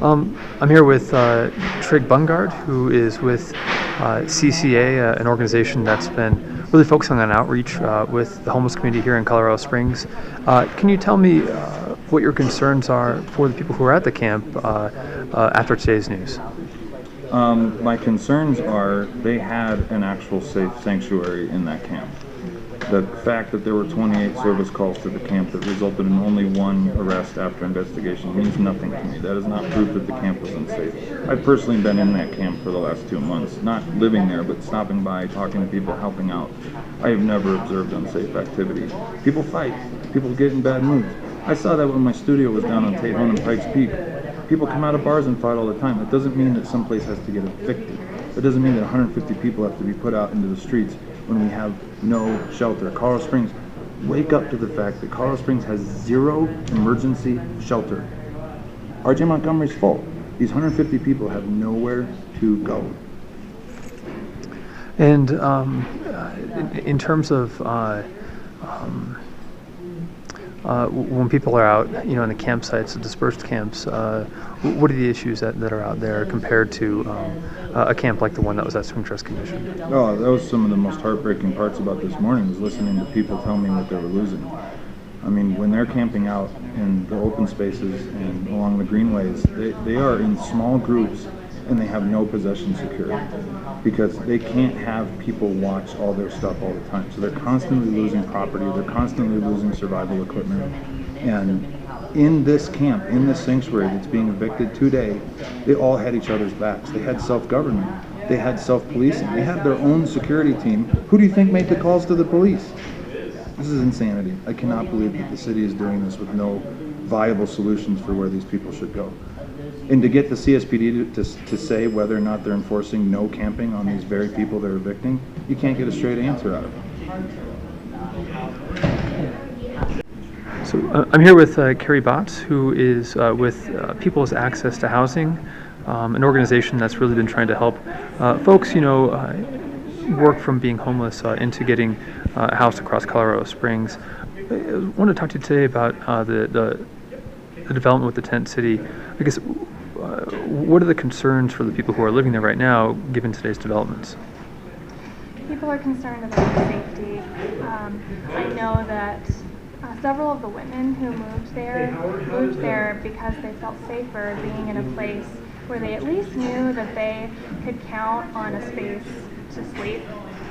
I'm here with Trig Bungard, who is with CCA, an organization that's been really focusing on outreach with the homeless community here in Colorado Springs. Can you tell me what your concerns are for the people who are at the camp after today's news? My concerns are they had an actual safe sanctuary in that camp. The fact that there were 28 service calls to the camp that resulted in only one arrest after investigation means nothing to me. That is not proof that the camp was unsafe. I've personally been in that camp for the last 2 months, not living there, but stopping by, talking to people, helping out. I have never observed unsafe activity. People fight. People get in bad moods. I saw that when my studio was down on Tate and Pikes Peak. People come out of bars and fight all the time. That doesn't mean that some place has to get evicted. That doesn't mean that 150 people have to be put out into the streets when we have no shelter. Colorado Springs, wake up to the fact that Colorado Springs has 0 emergency shelter. RJ Montgomery's full. These 150 people have nowhere to go. And in terms of when people are out, in the campsites, the dispersed camps, what are the issues that are out there compared to a camp like the one that was at Spring Trust Commission? Oh, that was some of the most heartbreaking parts about this morning, was listening to people tell me what they were losing. I mean, when they're camping out in the open spaces and along the greenways, they are in small groups and they have no possession security because they can't have people watch all their stuff all the time. So they're constantly losing property, they're constantly losing survival equipment. And in this camp, in this sanctuary that's being evicted today, they all had each other's backs. They had self-government, they had self-policing, they had their own security team. Who do you think made the calls to the police? This is insanity. I cannot believe that the city is doing this with no viable solutions for where these people should go. And to get the CSPD to say whether or not they're enforcing no camping on these very people they're evicting, you can't get a straight answer out of them. So I'm here with Carrie Botts, who is with People's Access to Housing, an organization that's really been trying to help folks, work from being homeless into getting a house across Colorado Springs. I want to talk to you today about the development with the tent city. I guess, what are the concerns for the people who are living there right now, given today's developments? People are concerned about safety. I know that several of the women who moved there because they felt safer being in a place where they at least knew that they could count on a space to sleep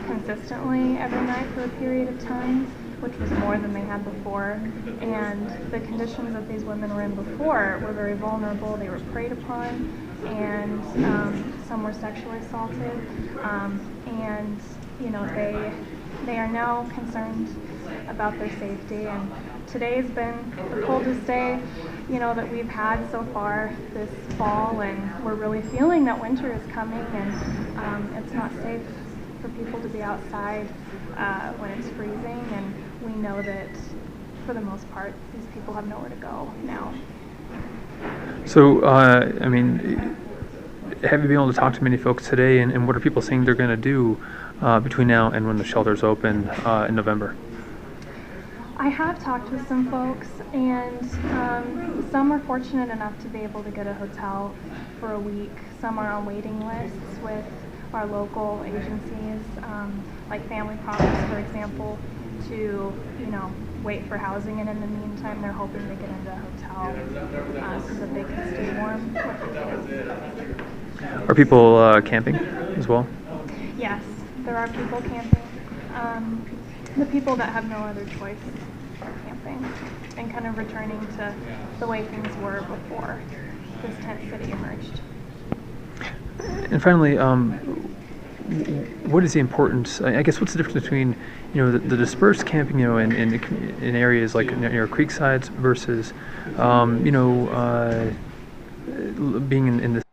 consistently every night for a period of time, which was more than they had before. And the conditions that these women were in before were very vulnerable. They were preyed upon, and some were sexually assaulted. And they are now concerned about their safety. And today's been the coldest day, that we've had so far this fall, and we're really feeling that winter is coming, and it's not safe for people to be outside when it's freezing, and we know that for the most part these people have nowhere to go now. So have you been able to talk to many folks today, and what are people saying they're going to do between now and when the shelters open in November? I have talked with some folks, and some are fortunate enough to be able to get a hotel for a week. Some are on waiting lists with our local agencies, like Family Promise, for example, to wait for housing, and in the meantime they're hoping to get into a hotel so that they can stay warm with their kids. Are people camping as well? Yes, there are people camping. The people that have no other choice are camping and kind of returning to the way things were before this tent city emerged. And finally, what is the importance? I guess what's the difference between the dispersed camping in areas like near creek sides versus being in this